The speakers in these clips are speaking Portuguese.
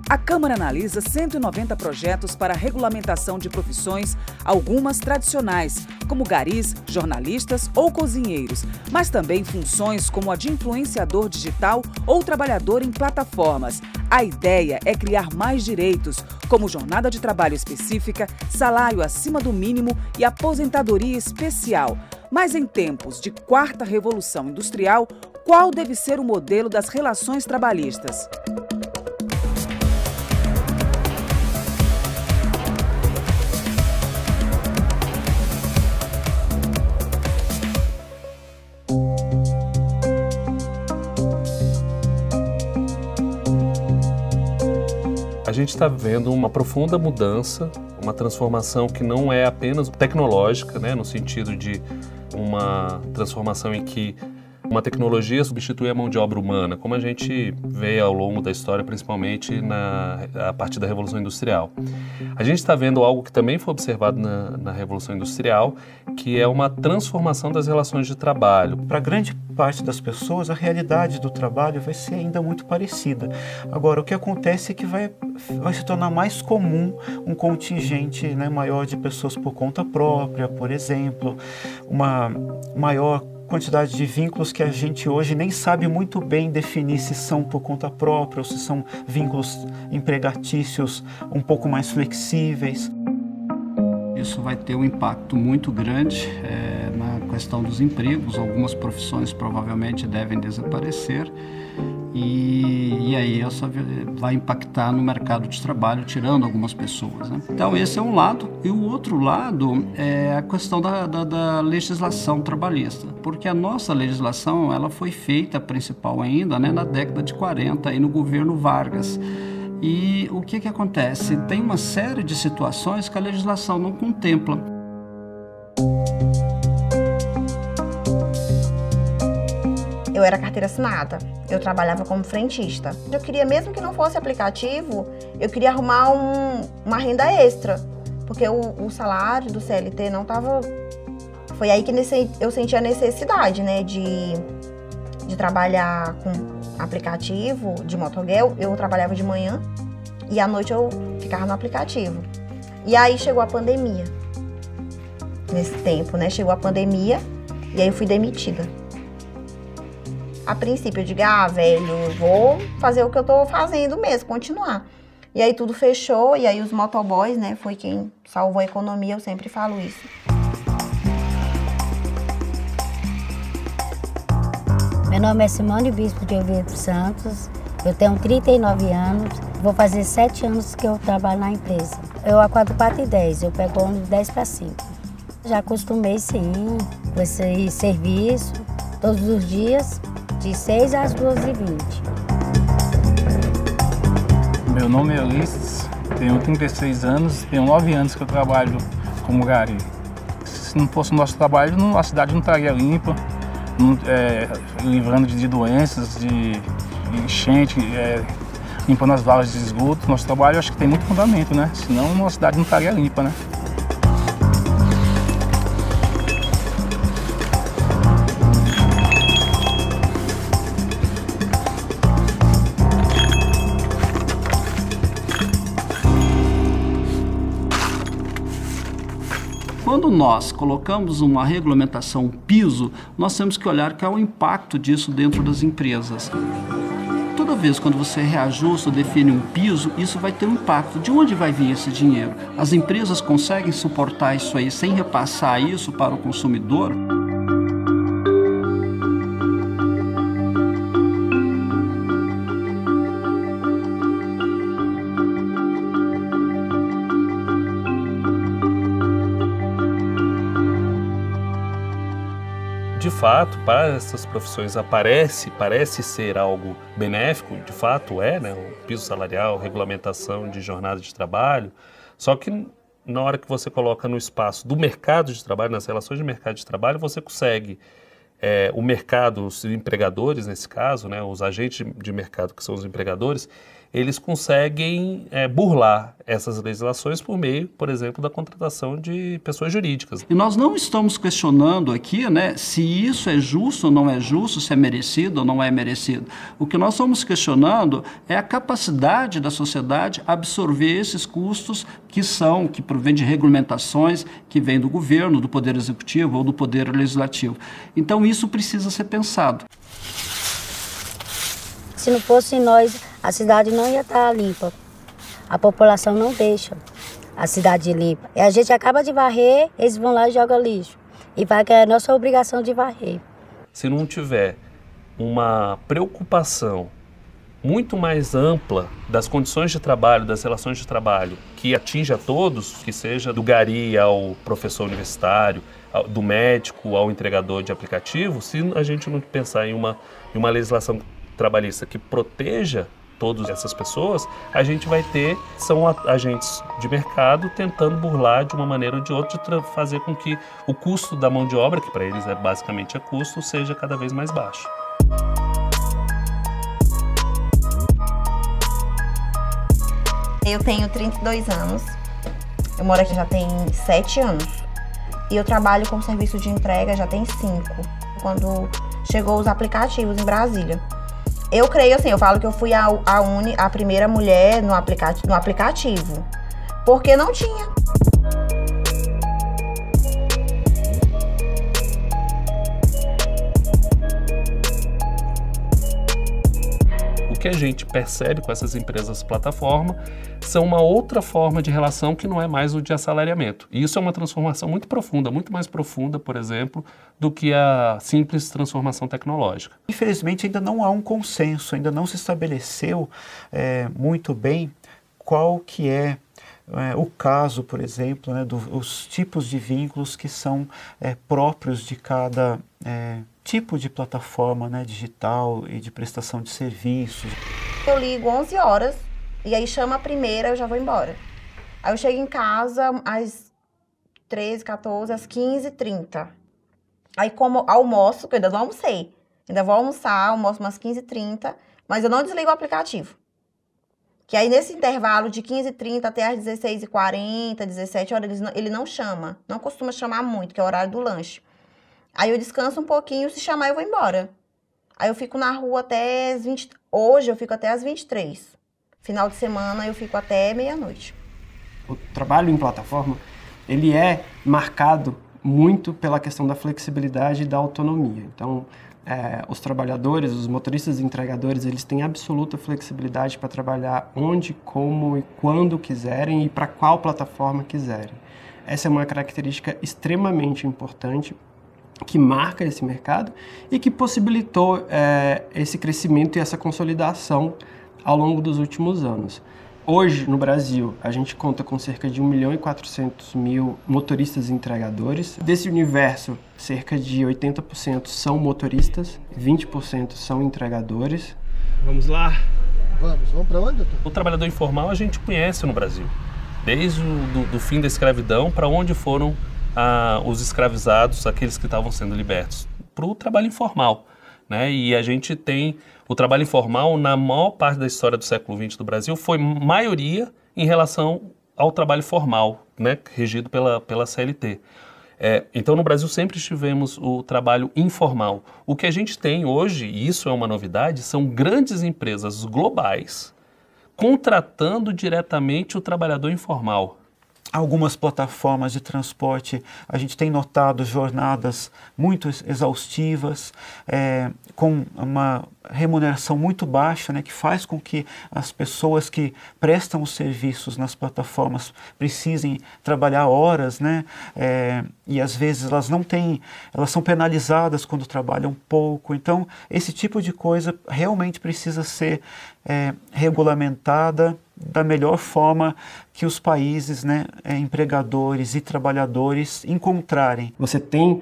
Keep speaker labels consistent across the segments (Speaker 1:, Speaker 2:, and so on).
Speaker 1: A Câmara analisa 190 projetos para a regulamentação de profissões, algumas tradicionais, como garis, jornalistas ou cozinheiros, mas também funções como a de influenciador digital ou trabalhador em plataformas. A ideia é criar mais direitos, como jornada de trabalho específica, salário acima do mínimo e aposentadoria especial. Mas em tempos de quarta revolução industrial, qual deve ser o modelo das relações trabalhistas?
Speaker 2: A gente está vendo uma profunda mudança, uma transformação que não é apenas tecnológica, né, no sentido de uma transformação em que uma tecnologia substitui a mão de obra humana, como a gente vê ao longo da história, principalmente a partir da Revolução Industrial. A gente está vendo algo que também foi observado na Revolução Industrial, que é uma transformação das relações de trabalho.
Speaker 3: Para grande parte das pessoas, a realidade do trabalho vai ser ainda muito parecida. Agora, o que acontece é que vai se tornar mais comum um contingente, né, maior de pessoas por conta própria, por exemplo, uma maior quantidade de vínculos que a gente hoje nem sabe muito bem definir se são por conta própria ou se são vínculos empregatícios um pouco mais flexíveis.
Speaker 4: Isso vai ter um impacto muito grande na questão dos empregos. Algumas profissões provavelmente devem desaparecer e aí isso vai impactar no mercado de trabalho, tirando algumas pessoas, né? Então esse é um lado. E o outro lado é a questão da legislação trabalhista, porque a nossa legislação ela foi feita, principal ainda, né, na década de 40, aí no governo Vargas. E o que acontece? Tem uma série de situações que a legislação não contempla.
Speaker 5: Eu era carteira assinada, eu trabalhava como frentista. Eu queria, mesmo que não fosse aplicativo, eu queria arrumar uma renda extra, porque o salário do CLT não estava... Foi aí que eu senti a necessidade, né, de trabalhar com aplicativo de motoguel. Eu trabalhava de manhã e à noite eu ficava no aplicativo. E aí chegou a pandemia. Nesse tempo, né, chegou a pandemia e aí eu fui demitida. A princípio eu digo, velho, eu vou fazer o que eu tô fazendo mesmo, continuar. E aí tudo fechou, e aí os motoboys, né, foi quem salvou a economia, eu sempre falo isso.
Speaker 6: Meu nome é Simone Bispo de Oviedo Santos, eu tenho 39 anos, vou fazer 7 anos que eu trabalho na empresa. Eu acordo 4h10, eu pego ônibus 10 para 5. Já acostumei sim com esse serviço, todos os dias, de 6 às 12h20.
Speaker 7: Meu nome é Ulisses, tenho 36 anos, tenho 9 anos que eu trabalho como gari. Se não fosse o nosso trabalho, a cidade não estaria limpa, livrando de doenças, de enchente, limpando as valas de esgoto. Nosso trabalho acho que tem muito fundamento, né? Senão a cidade não estaria limpa, né?
Speaker 4: Quando nós colocamos uma regulamentação, um piso, nós temos que olhar qual é o impacto disso dentro das empresas. Toda vez quando você reajusta ou define um piso, isso vai ter um impacto. De onde vai vir esse dinheiro? As empresas conseguem suportar isso aí sem repassar isso para o consumidor?
Speaker 2: De fato, para essas profissões parece ser algo benéfico, de fato né? O piso salarial, regulamentação de jornada de trabalho, só que na hora que você coloca no espaço do mercado de trabalho, nas relações de mercado de trabalho, você consegue, o mercado, os empregadores nesse caso, né? Os agentes de mercado que são os empregadores, eles conseguem burlar essas legislações por meio, por exemplo, da contratação de pessoas jurídicas.
Speaker 4: E nós não estamos questionando aqui, né, se isso é justo ou não é justo, se é merecido ou não é merecido. O que nós estamos questionando é a capacidade da sociedade absorver esses custos que provém de regulamentações que vêm do governo, do Poder Executivo ou do Poder Legislativo. Então isso precisa ser pensado.
Speaker 6: Se não fosse nós, a cidade não ia estar limpa. A população não deixa a cidade limpa. E a gente acaba de varrer, eles vão lá e jogam lixo. E vai que é a nossa obrigação de varrer.
Speaker 2: Se não tiver uma preocupação muito mais ampla das condições de trabalho, das relações de trabalho, que atinja a todos, que seja do gari ao professor universitário, do médico ao entregador de aplicativo, se a gente não pensar em uma legislação trabalhista que proteja todas essas pessoas, a gente vai ter, são agentes de mercado tentando burlar de uma maneira ou de outra, fazer com que o custo da mão de obra, que para eles basicamente custo, seja cada vez mais baixo.
Speaker 5: Eu tenho 32 anos, eu moro aqui já tem 7 anos e eu trabalho com serviço de entrega já tem 5, quando chegou os aplicativos em Brasília. Eu creio assim, eu falo que eu fui a primeira mulher no aplicativo, porque não tinha.
Speaker 2: O que a gente percebe com essas empresas plataforma são uma outra forma de relação que não é mais o de assalariamento. E isso é uma transformação muito profunda, muito mais profunda, por exemplo, do que a simples transformação tecnológica.
Speaker 3: Infelizmente ainda não há um consenso, ainda não se estabeleceu muito bem qual que é o caso, por exemplo, né, os tipos de vínculos que são próprios de cada tipo de plataforma, né, digital e de prestação de serviços.
Speaker 5: Eu ligo 11 horas e aí chama a primeira, eu já vou embora. Aí eu chego em casa às 13, 14, às 15h30. Aí como almoço, que eu ainda não almocei, ainda vou almoçar, almoço umas 15h30, mas eu não desligo o aplicativo. Que aí nesse intervalo de 15h30 até às 16h40, 17 horas, ele não chama, não costuma chamar muito, que é o horário do lanche. Aí eu descanso um pouquinho, se chamar eu vou embora. Aí eu fico na rua até as 20... Hoje eu fico até as 23. Final de semana eu fico até meia-noite.
Speaker 8: O trabalho em plataforma, ele é marcado muito pela questão da flexibilidade e da autonomia. Então, os trabalhadores, os motoristas e entregadores, eles têm absoluta flexibilidade para trabalhar onde, como e quando quiserem e para qual plataforma quiserem. Essa é uma característica extremamente importante que marca esse mercado e que possibilitou esse crescimento e essa consolidação ao longo dos últimos anos. Hoje, no Brasil, a gente conta com cerca de 1.400.000 motoristas e entregadores. Desse universo, cerca de 80% são motoristas, 20% são entregadores.
Speaker 9: Vamos lá? Vamos para onde, doutor?
Speaker 2: O trabalhador informal a gente conhece no Brasil. Desde o fim da escravidão, para onde foram os escravizados, aqueles que estavam sendo libertos? Para o trabalho informal, né? E a gente tem o trabalho informal, na maior parte da história do século XX do Brasil, foi maioria em relação ao trabalho formal, né? Regido pela CLT. Então, no Brasil sempre tivemos o trabalho informal. O que a gente tem hoje, e isso é uma novidade, são grandes empresas globais contratando diretamente o trabalhador informal.
Speaker 3: Algumas plataformas de transporte, a gente tem notado jornadas muito exaustivas, com uma remuneração muito baixa, né, que faz com que as pessoas que prestam os serviços nas plataformas precisem trabalhar horas, né, e às vezes elas são penalizadas quando trabalham pouco. Então, esse tipo de coisa realmente precisa ser regulamentada da melhor forma que os países, né, empregadores e trabalhadores encontrarem.
Speaker 8: Você tem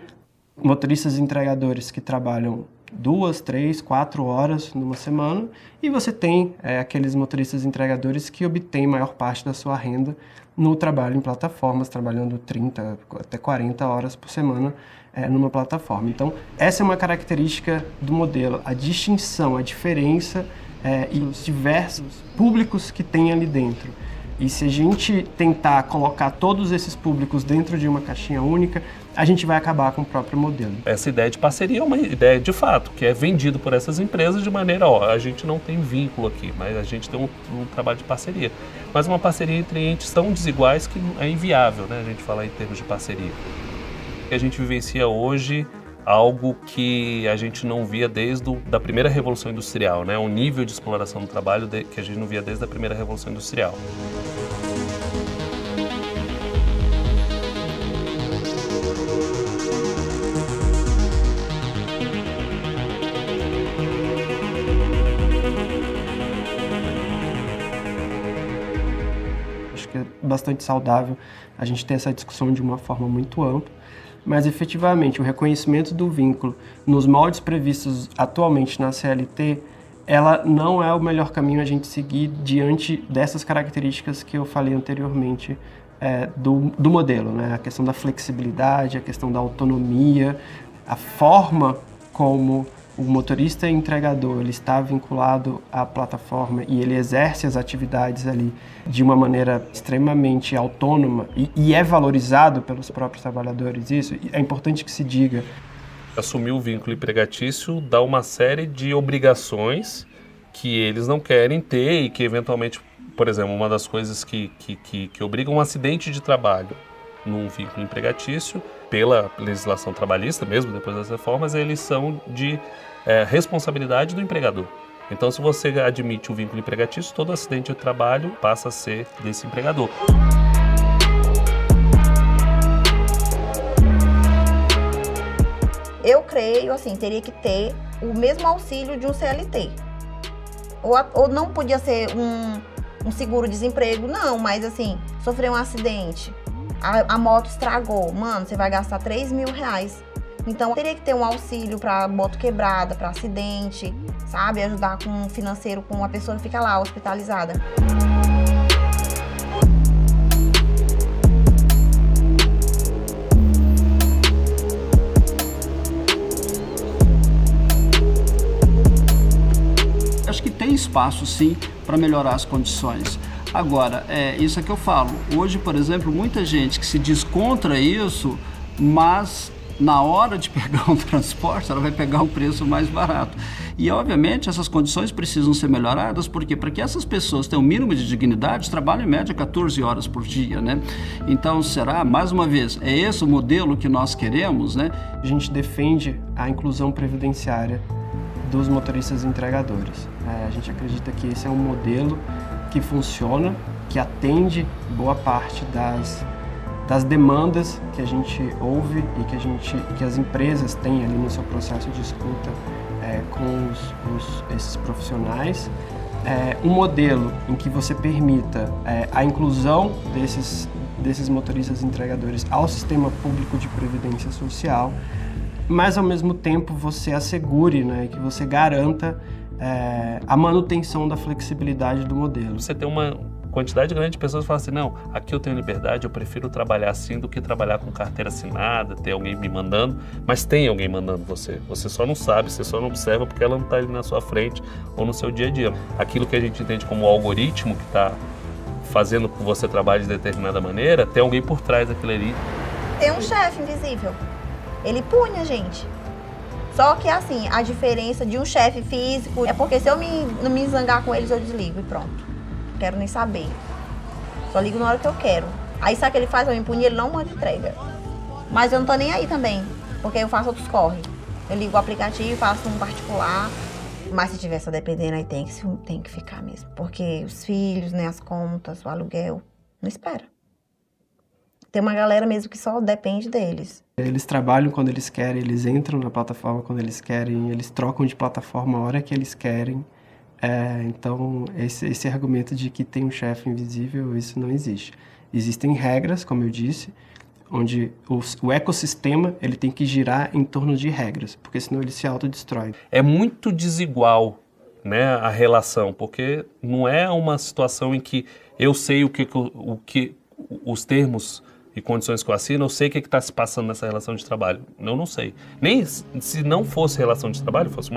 Speaker 8: motoristas e entregadores que trabalham 2, 3, 4 horas numa semana e você tem aqueles motoristas e entregadores que obtêm maior parte da sua renda no trabalho em plataformas, trabalhando 30 até 40 horas por semana numa plataforma. Então, essa é uma característica do modelo. A distinção, a diferença e os diversos públicos que tem ali dentro. E se a gente tentar colocar todos esses públicos dentro de uma caixinha única, a gente vai acabar com o próprio modelo.
Speaker 2: Essa ideia de parceria é uma ideia de fato, que é vendido por essas empresas de maneira, a gente não tem vínculo aqui, mas a gente tem um trabalho de parceria. Mas uma parceria entre entes tão desiguais que é inviável, né, a gente falar em termos de parceria. A gente vivencia hoje algo que a gente não via desde a primeira Revolução Industrial, né, um nível de exploração do trabalho que a gente não via desde a primeira Revolução Industrial.
Speaker 8: Bastante saudável a gente ter essa discussão de uma forma muito ampla, mas efetivamente o reconhecimento do vínculo nos moldes previstos atualmente na CLT, ela não é o melhor caminho a gente seguir diante dessas características que eu falei anteriormente do modelo, né? A questão da flexibilidade, a questão da autonomia, a forma como o motorista entregador ele está vinculado à plataforma e ele exerce as atividades ali de uma maneira extremamente autônoma e é valorizado pelos próprios trabalhadores. Isso é importante que se diga.
Speaker 2: Assumir o vínculo empregatício dá uma série de obrigações que eles não querem ter e que eventualmente, por exemplo, uma das coisas que obrigam um acidente de trabalho num vínculo empregatício, pela legislação trabalhista mesmo, depois das reformas, eles são de responsabilidade do empregador. Então, se você admite o vínculo empregatício, todo acidente de trabalho passa a ser desse empregador.
Speaker 5: Eu creio, assim, teria que ter o mesmo auxílio de um CLT. Ou não podia ser um seguro-desemprego, não, mas assim, sofreu um acidente, a moto estragou, mano, você vai gastar R$3.000. Então, teria que ter um auxílio para moto quebrada, para acidente, sabe? Ajudar com um financeiro com uma pessoa que fica lá hospitalizada.
Speaker 4: Acho que tem espaço, sim, para melhorar as condições. Agora, isso é que eu falo. Hoje, por exemplo, muita gente que se diz contra isso, mas na hora de pegar um transporte, ela vai pegar um preço mais barato. E, obviamente, essas condições precisam ser melhoradas, porque para que essas pessoas tenham o mínimo de dignidade, trabalham em média 14 horas por dia, né? Então, será, mais uma vez, é esse o modelo que nós queremos, né?
Speaker 8: A gente defende a inclusão previdenciária dos motoristas entregadores. A gente acredita que esse é um modelo que funciona, que atende boa parte das demandas que a gente ouve e que as empresas têm ali no seu processo de escuta com esses profissionais. Um modelo em que você permita a inclusão desses motoristas entregadores ao sistema público de previdência social, mas ao mesmo tempo você assegure, né, que você garanta a manutenção da flexibilidade do modelo.
Speaker 2: Você tem uma quantidade grande de pessoas que falam assim, não, aqui eu tenho liberdade, eu prefiro trabalhar assim do que trabalhar com carteira assinada, ter alguém me mandando, mas tem alguém mandando você. Você só não sabe, você só não observa porque ela não está ali na sua frente ou no seu dia a dia. Aquilo que a gente entende como algoritmo que está fazendo com que você trabalhe de determinada maneira, tem alguém por trás daquilo ali.
Speaker 5: Tem um chefe invisível. Ele pune a gente. Só que assim, a diferença de um chefe físico é porque se eu não me zangar com eles, eu desligo e pronto. Não quero nem saber. Só ligo na hora que eu quero. Aí sabe o que ele faz? Eu me punir, ele não manda entrega. Mas eu não tô nem aí também, porque eu faço outros corre. Eu ligo o aplicativo, faço um particular. Mas se tiver só dependendo, aí tem que ficar mesmo. Porque os filhos, né, as contas, o aluguel, não espera. Tem uma galera mesmo que só depende deles.
Speaker 8: Eles trabalham quando eles querem, eles entram na plataforma quando eles querem, eles trocam de plataforma a hora que eles querem. Então, esse argumento de que tem um chefe invisível, isso não existe. Existem regras, como eu disse, onde o ecossistema ele tem que girar em torno de regras, porque senão ele se autodestrói.
Speaker 2: É muito desigual, né, a relação, porque não é uma situação em que eu sei o que os termos e condições que eu assino, eu sei o que está se passando nessa relação de trabalho. Eu não sei. Nem se não fosse relação de trabalho, fosse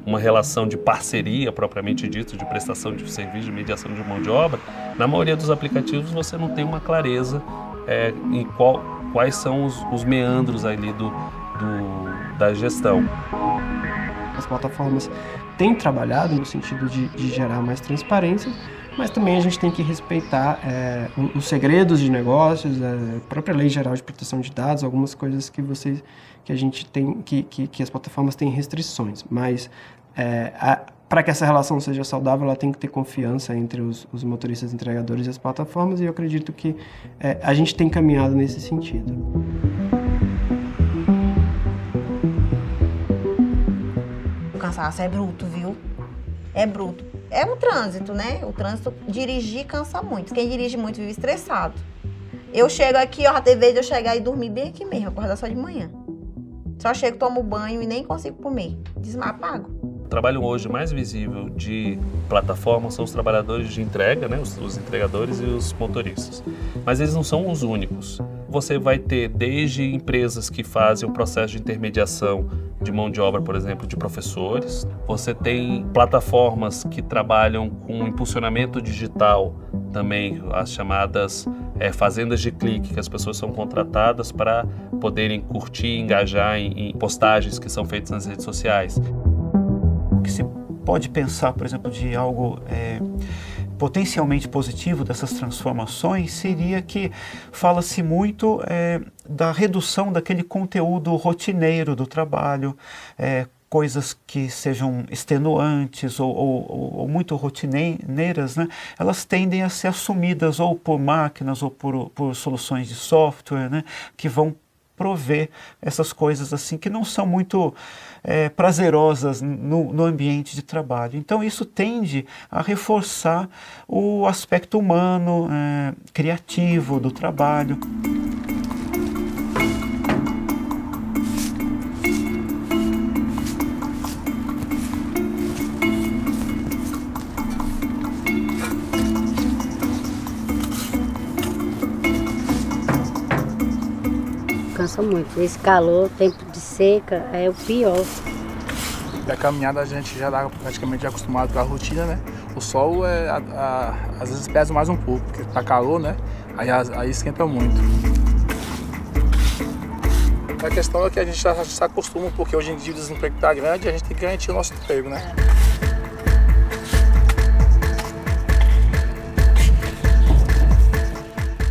Speaker 2: uma relação de parceria propriamente dita, de prestação de serviço, de mediação de mão de obra, na maioria dos aplicativos você não tem uma clareza em quais são os meandros ali da gestão.
Speaker 8: As plataformas têm trabalhado no sentido de gerar mais transparência, mas também a gente tem que respeitar os segredos de negócios, a própria Lei Geral de Proteção de Dados, algumas coisas que a gente tem, que as plataformas têm restrições. Mas para que essa relação seja saudável, ela tem que ter confiança entre os motoristas entregadores e as plataformas, e eu acredito que a gente tem caminhado nesse sentido.
Speaker 5: O cansaço é bruto, viu? É bruto. É um trânsito, né? O trânsito, dirigir cansa muito. Quem dirige muito vive estressado. Eu chego aqui, ó, já teve vez de eu chegar e dormir bem aqui mesmo, acordar só de manhã. Só chego, tomo banho e nem consigo comer. Apago.
Speaker 2: O trabalho hoje mais visível de plataforma são os trabalhadores de entrega, né? Os entregadores e os motoristas. Mas eles não são os únicos. Você vai ter desde empresas que fazem o processo de intermediação de mão de obra, por exemplo, de professores. Você tem plataformas que trabalham com impulsionamento digital também, as chamadas fazendas de clique, que as pessoas são contratadas para poderem curtir e engajar em postagens que são feitas nas redes sociais.
Speaker 3: O que se pode pensar, por exemplo, de algo potencialmente positivo dessas transformações seria que fala-se muito da redução daquele conteúdo rotineiro do trabalho, coisas que sejam extenuantes ou muito rotineiras, né? Elas tendem a ser assumidas ou por máquinas ou por soluções de software, né? Que vão prover essas coisas assim que não são muito prazerosas no ambiente de trabalho. Então isso tende a reforçar o aspecto humano, criativo do trabalho.
Speaker 6: Cansa muito. Esse calor, tempo de seca, é o pior.
Speaker 7: A caminhada a gente já está praticamente acostumado com a rotina, né? O sol às vezes pesa mais um pouco, porque tá calor, né? Aí esquenta muito. A questão é que a gente já se acostuma, porque hoje em dia o desemprego está grande e a gente tem que garantir o nosso emprego, né?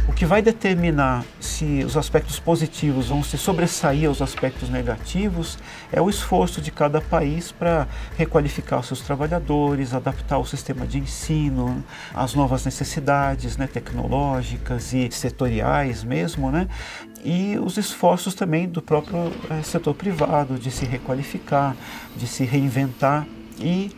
Speaker 3: O que vai determinar se os aspectos positivos vão se sobressair aos aspectos negativos é o esforço de cada país para requalificar os seus trabalhadores, adaptar o sistema de ensino às novas necessidades, né, tecnológicas e setoriais mesmo, né? E os esforços também do próprio setor privado de se requalificar, de se reinventar, e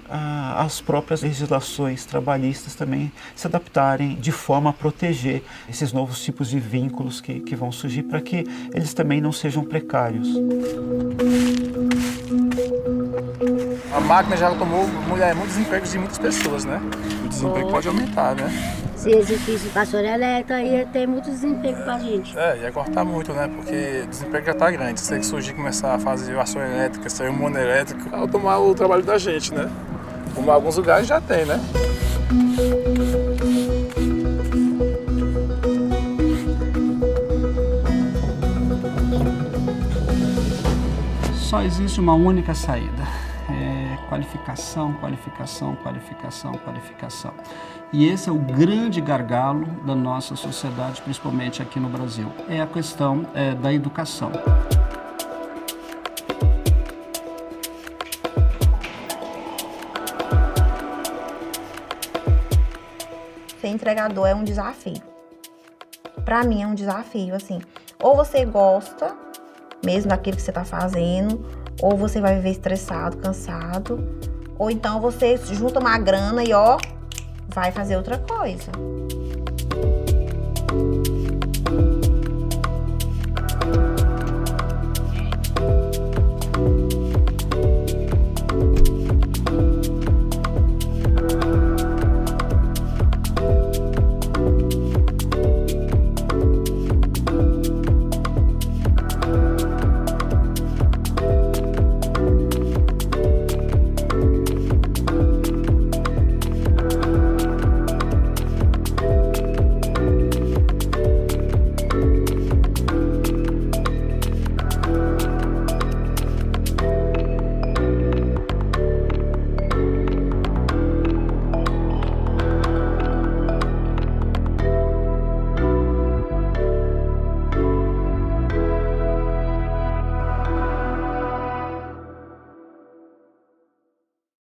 Speaker 3: as próprias legislações trabalhistas também se adaptarem de forma a proteger esses novos tipos de vínculos que vão surgir para que eles também não sejam precários.
Speaker 7: A máquina já tomou muitos empregos de muitas pessoas, né? O desemprego pode aumentar, né?
Speaker 6: Se existisse vassoura elétrica, ia ter muito desemprego pra gente.
Speaker 7: Ia cortar muito, né? Porque o desemprego já tá grande. Se surgir começar a fazer vassoura elétrica, sair um mono elétrico, vai tomar o trabalho da gente, né? Como em alguns lugares já tem, né?
Speaker 4: Só existe uma única saída. Qualificação, qualificação, qualificação, qualificação. E esse é o grande gargalo da nossa sociedade, principalmente aqui no Brasil. É a questão da educação.
Speaker 5: Ser entregador é um desafio. Para mim é um desafio, assim. Ou você gosta mesmo daquilo que você está fazendo, ou você vai viver estressado, cansado, ou então você junta uma grana e vai fazer outra coisa.